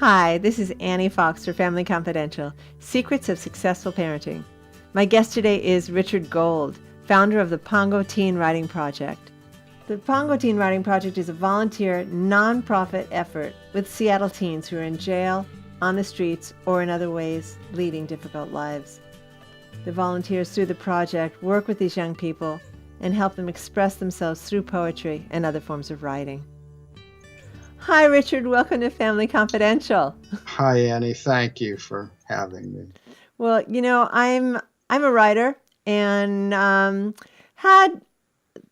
Hi, this is Annie Fox for Family Confidential, Secrets of Successful Parenting. My guest today is Richard Gold, founder of the Pongo Teen Writing Project. The Pongo Teen Writing Project is a volunteer, nonprofit effort with Seattle teens who are in jail, on the streets, or in other ways leading difficult lives. The volunteers through the project work with these young people and help them express themselves through poetry and other forms of writing. Hi, Richard. Welcome to Family Confidential. Hi, Annie. Thank you for having me. Well, I'm a writer and had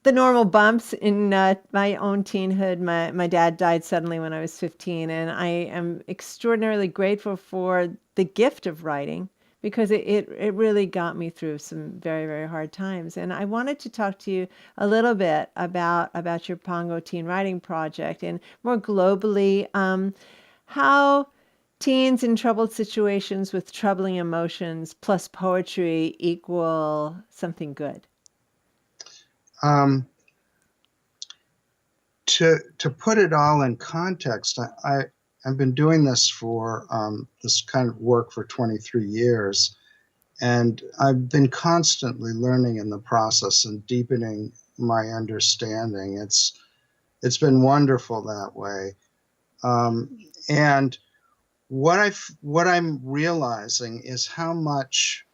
the normal bumps in my own teenhood. My dad died suddenly when I was 15, and I am extraordinarily grateful for the gift of writing because it really got me through some very, very hard times. And I wanted to talk to you a little bit about your Pongo Teen Writing Project and more globally, how teens in troubled situations with troubling emotions plus poetry equal something good. Um, to put it all in context, I've been doing this for this kind of work for 23 years, and I've been constantly learning in the process and deepening my understanding. It's been wonderful that way, and what I'm realizing is how much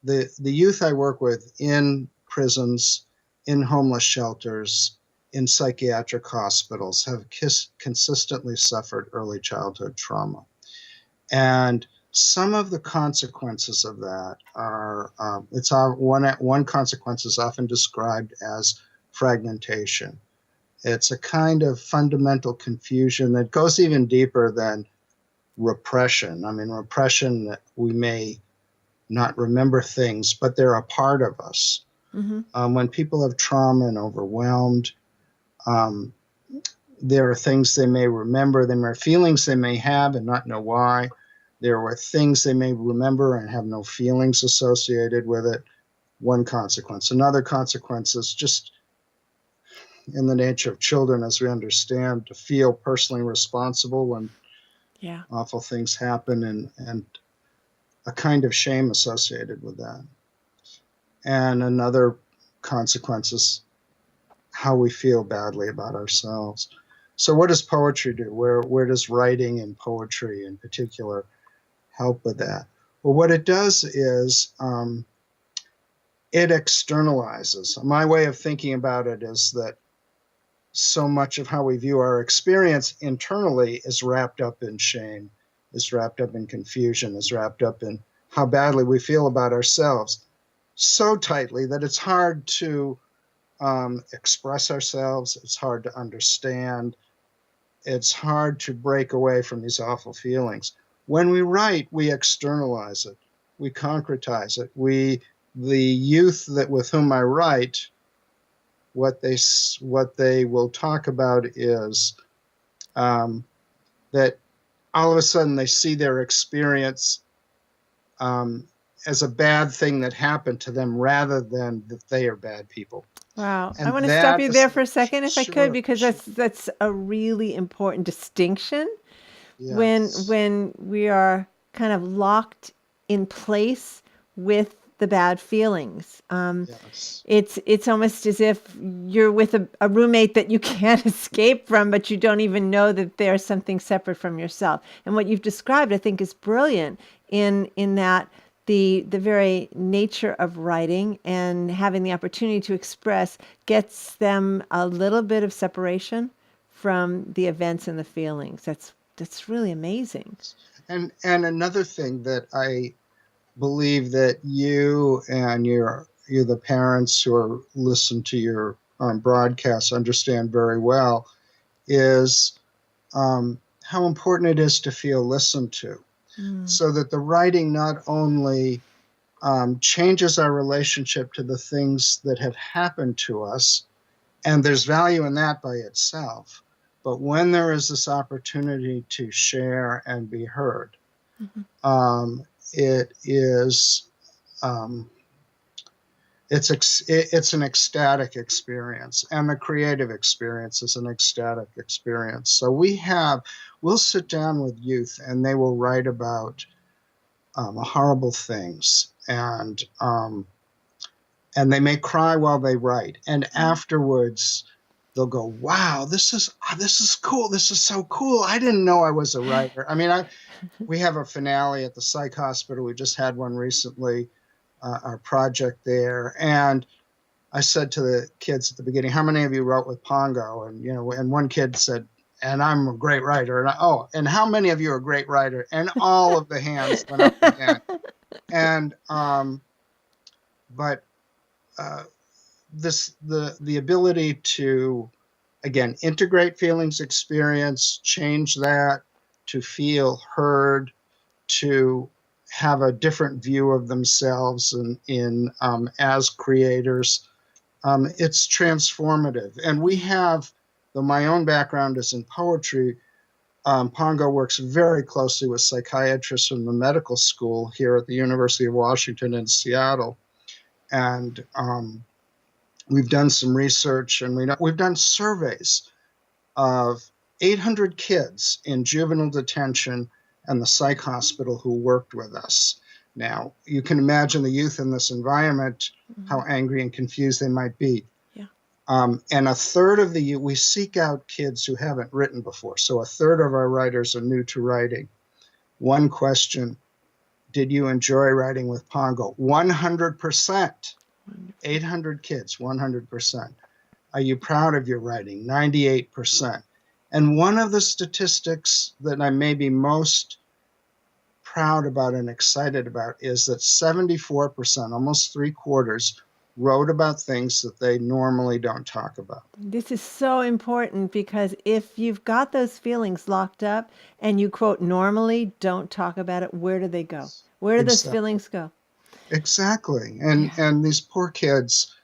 the youth I work with in prisons, in homeless shelters, in psychiatric hospitals have consistently suffered early childhood trauma. And some of the consequences of that are, one consequence is often described as fragmentation. It's a kind of fundamental confusion that goes even deeper than repression. I mean, repression, we may not remember things, but they're a part of us. Mm-hmm. When people have trauma and overwhelmed, there are things they may remember. There are feelings they may have and not know why. There are things they may remember and have no feelings associated with it. One consequence. Another consequence is just in the nature of children, as we understand, to feel personally responsible when awful things happen, and a kind of shame associated with that. And another consequence is how we feel badly about ourselves. So what does poetry do? Where does writing and poetry in particular help with that? Well, what it does is it externalizes. My way of thinking about it is that so much of how we view our experience internally is wrapped up in shame, is wrapped up in confusion, is wrapped up in how badly we feel about ourselves, so tightly that it's hard to express ourselves. It's hard to understand. It's hard to break away from these awful feelings. When we write, we externalize it. We concretize it. The youth with whom I write, what they will talk about is that all of a sudden they see their experience as a bad thing that happened to them rather than that they are bad people. Wow. And I want to stop you there for a second if I could, because that's a really important distinction. Yes. When we are kind of locked in place with the bad feelings. Yes. It's almost as if you're with a roommate that you can't escape from, but you don't even know that there's something separate from yourself. And what you've described, I think, is brilliant in that the very nature of writing and having the opportunity to express gets them a little bit of separation from the events and the feelings. That's really amazing. And another thing that I believe that you and the parents who listen to your broadcasts understand very well is how important it is to feel listened to. So that the writing not only changes our relationship to the things that have happened to us, and there's value in that by itself, but when there is this opportunity to share and be heard, it it's an ecstatic experience, and the creative experience is an ecstatic experience. So we'll sit down with youth, and they will write about horrible things, and they may cry while they write, and afterwards they'll go, "Wow, this is cool. This is so cool. I didn't know I was a writer." I mean, we have a finale at the psych hospital. We just had one recently, our project there, and I said to the kids at the beginning, "How many of you wrote with Pongo?" And one kid said, "And I'm a great writer." And how many of you are a great writer? And all of the hands went up again. And but the ability to, again, integrate feelings, experience, change that, to feel heard, to have a different view of themselves in as creators. It's transformative. And we have, though my own background is in poetry, Pongo works very closely with psychiatrists from the medical school here at the University of Washington in Seattle. And we've done some research, and we've done surveys of 800 kids in juvenile detention and the psych hospital who worked with us. Now, you can imagine the youth in this environment, how angry and confused they might be. Yeah. And a third of the youth, we seek out kids who haven't written before. So a third of our writers are new to writing. One question: did you enjoy writing with Pongo? 100%. 800 kids, 100%. Are you proud of your writing? 98%. And one of the statistics that I may be most proud about and excited about is that 74%, almost 3/4, wrote about things that they normally don't talk about. This is so important, because if you've got those feelings locked up and you quote normally don't talk about it, where do they go? Where do those Exactly. feelings go? Exactly. And these poor kids,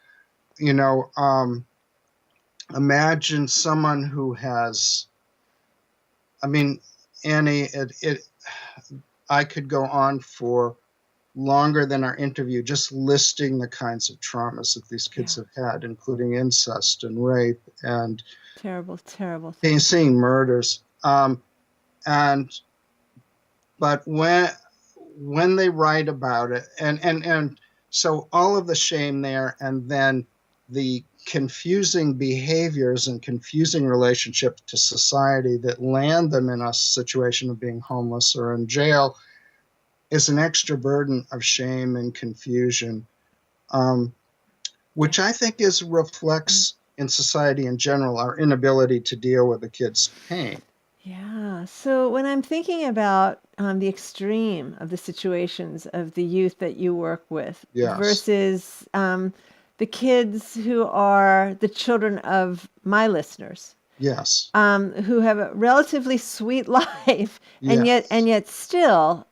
imagine someone who has, I mean, Annie, I could go on for longer than our interview just listing the kinds of traumas that these kids have had, including incest and rape and Terrible, terrible things. seeing murders. But when they write about it, and so all of the shame there, and then the confusing behaviors and confusing relationships to society that land them in a situation of being homeless or in jail, is an extra burden of shame and confusion, which I think reflects in society in general our inability to deal with the kids' pain. Yeah. So when I'm thinking about the extreme of the situations of the youth that you work with versus the kids who are the children of my listeners, Yes. who have a relatively sweet life, and yet still,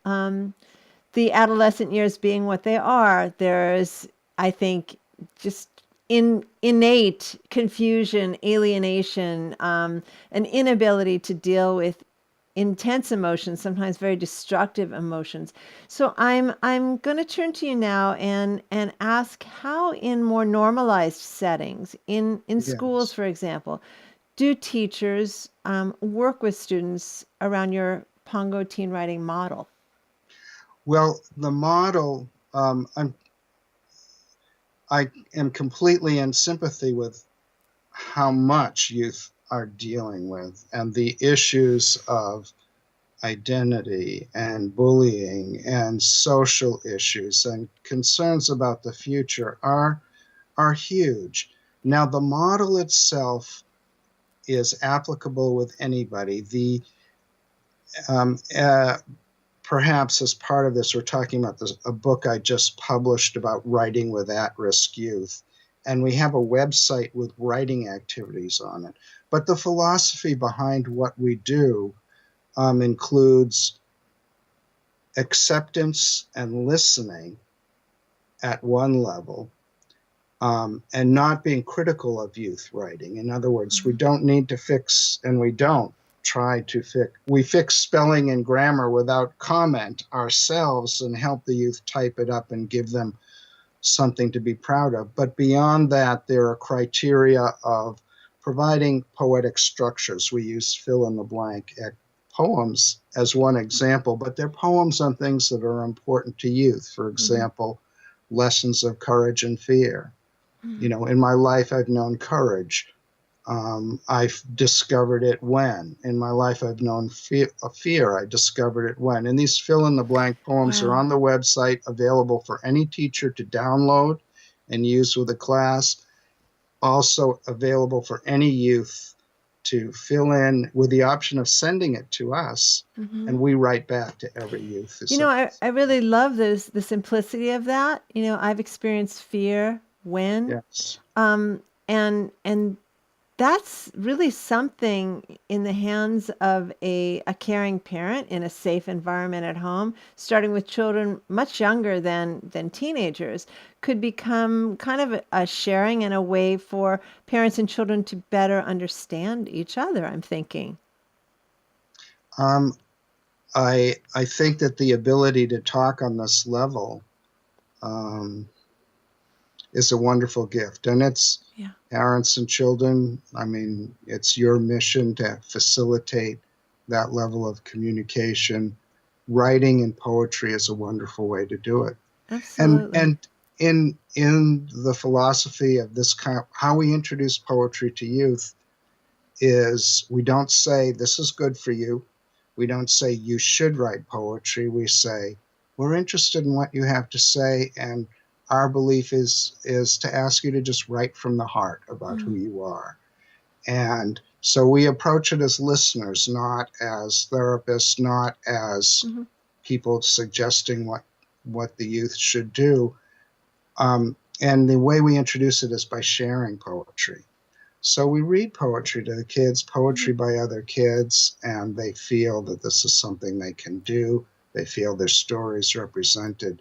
the adolescent years being what they are, there's, I think, just innate confusion, alienation, an inability to deal with intense emotions, sometimes very destructive emotions. So I'm going to turn to you now and ask how, in more normalized settings, in schools, for example, do teachers work with students around your Pongo teen writing model? Well, the model, I am completely in sympathy with how much youth are dealing with, and the issues of identity and bullying and social issues and concerns about the future are huge. Now, the model itself is applicable with anybody. Perhaps as part of this, we're talking about a book I just published about writing with at-risk youth. And we have a website with writing activities on it. But the philosophy behind what we do includes acceptance and listening at one level, and not being critical of youth writing. In other words, we don't need to fix, and we don't try to fix. We fix spelling and grammar without comment ourselves and help the youth type it up and give them something to be proud of. But beyond that, there are criteria of providing poetic structures. We use fill in the blank poems as one example, but they're poems on things that are important to youth. For example, lessons of courage and fear. You know, in my life, I've known courage. I've discovered it when. In my life, I've known fear. I discovered it when. And these fill in the blank poems are Wow. on the website, available for any teacher to download and use with a class. Also available for any youth to fill in with the option of sending it to us. And we write back to every youth. You know, I really love the simplicity of that. You know, I've experienced fear when, Yes. and that's really something in the hands of a caring parent in a safe environment at home, starting with children much younger than teenagers, could become kind of a sharing and a way for parents and children to better understand each other, I'm thinking. Um, I think that the ability to talk on this level um, is a wonderful gift. And it's Yeah. parents and children. I mean, it's your mission to facilitate that level of communication. Writing and poetry is a wonderful way to do it. Absolutely. And in the philosophy of this kind, how we introduce poetry to youth is we don't say this is good for you. We don't say you should write poetry. We say we're interested in what you have to say, and our belief is to ask you to just write from the heart about who you are. And so we approach it as listeners, not as therapists, not as people suggesting what the youth should do. And the way we introduce it is by sharing poetry. So we read poetry to the kids, poetry by other kids, and they feel that this is something they can do. They feel their stories represented.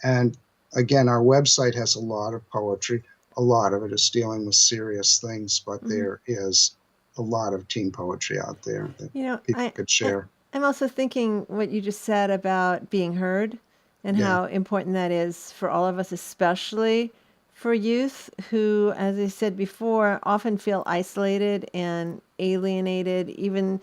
And again, our website has a lot of poetry. A lot of it is dealing with serious things, but there is a lot of teen poetry out there that You know, people could share. I'm also thinking what you just said about being heard and Yeah, how important that is for all of us, especially for youth who, as I said before, often feel isolated and alienated, even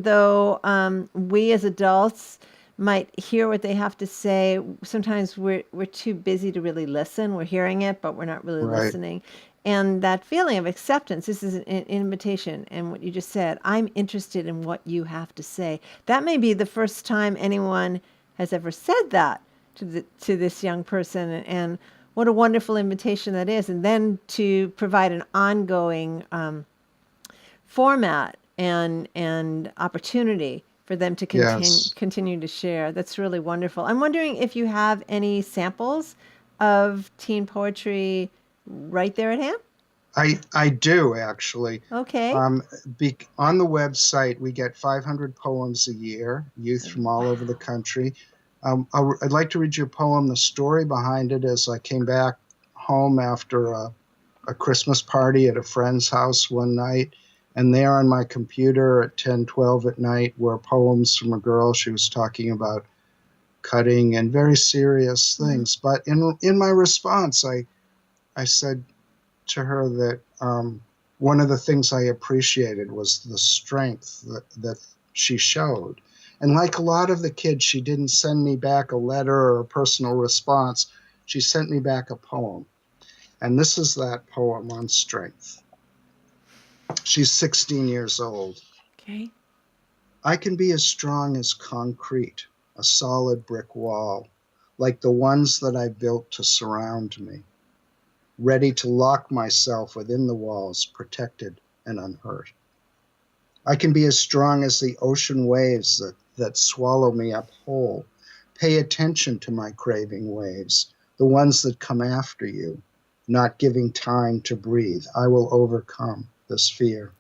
though we as adults might hear what they have to say. Sometimes we're too busy to really listen. We're hearing it, but we're not really right. listening. And that feeling of acceptance, this is an invitation. And what you just said, I'm interested in what you have to say. That may be the first time anyone has ever said that to this young person. And what a wonderful invitation that is. And then to provide an ongoing format and opportunity for them to Yes. continue to share. That's really wonderful. I'm wondering if you have any samples of teen poetry right there at hand. I do actually. Okay. Um, on the website, we get 500 poems a year, youth from all over the Wow. country. I'd like to read you a poem. The story behind it is I came back home after a Christmas party at a friend's house one night, and there on my computer at 10:12 at night were poems from a girl. She was talking about cutting and very serious things. But in my response, I said to her that one of the things I appreciated was the strength that she showed. And like a lot of the kids, she didn't send me back a letter or a personal response. She sent me back a poem. And this is that poem on strength. She's 16 years old. Okay. I can be as strong as concrete, a solid brick wall, like the ones that I built to surround me, ready to lock myself within the walls, protected and unhurt. I can be as strong as the ocean waves that swallow me up whole. Pay attention to my craving waves, the ones that come after you, not giving time to breathe. I will overcome this fear.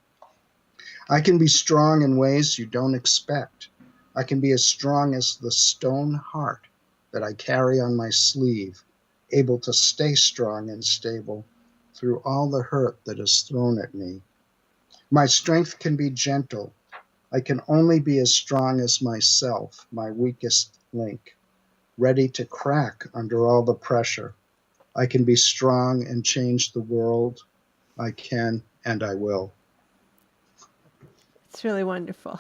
I can be strong in ways you don't expect. I can be as strong as the stone heart that I carry on my sleeve, able to stay strong and stable through all the hurt that is thrown at me. My strength can be gentle. I can only be as strong as myself, my weakest link, ready to crack under all the pressure. I can be strong and change the world. I can and I will. It's really wonderful.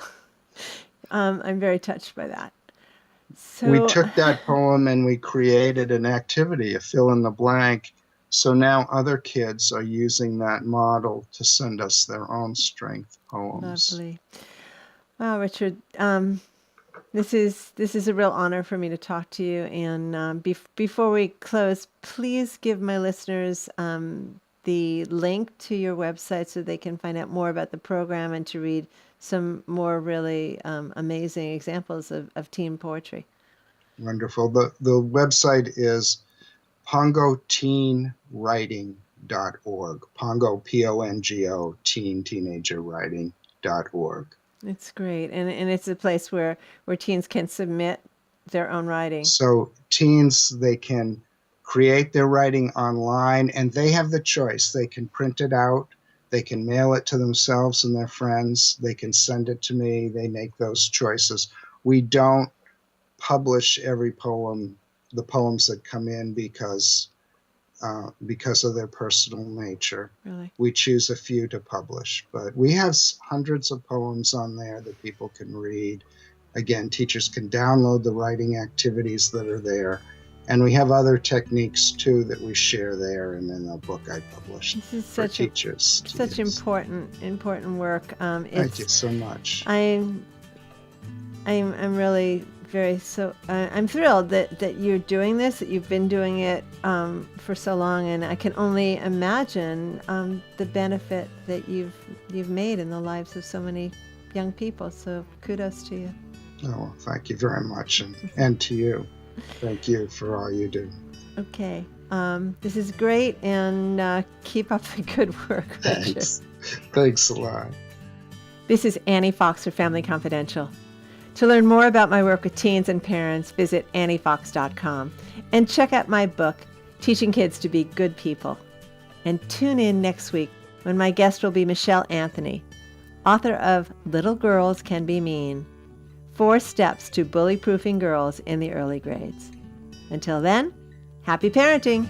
I'm very touched by that. We So, took that poem and we created an activity, a fill in the blank. So now other kids are using that model to send us their own strength poems. lovely. Wow, Richard, this is a real honor for me to talk to you. And before we close, please give my listeners the link to your website so they can find out more about the program and to read some more really amazing examples of teen poetry. Wonderful. The website is pongoteenwriting.org. Pongo, Pongo, teenagerwriting.org. It's great, and it's a place where teens can submit their own writing. So teens, they can create their writing online, and they have the choice. They can print it out, they can mail it to themselves and their friends, they can send it to me. They make those choices. We don't publish every poem, the poems that come in, because of their personal nature. Really? We choose a few to publish, but we have hundreds of poems on there that people can read. Again, teachers can download the writing activities that are there. And we have other techniques too that we share there and in the book I published This is for teachers. such important work. Thank you so much. I'm really I'm thrilled that you're doing this, that you've been doing it for so long, and I can only imagine the benefit that you've made in the lives of so many young people. So kudos to you. Oh, thank you very much, and to you. Thank you for all you do. Okay. This is great, and keep up the good work, Richard. Thanks a lot. This is Annie Fox for Family Confidential. To learn more about my work with teens and parents, visit anniefox.com and check out my book, Teaching Kids to Be Good People. And tune in next week when my guest will be Michelle Anthony, author of Little Girls Can Be Mean, 4 Steps to Bully-Proofing Girls in the Early Grades. Until then, happy parenting!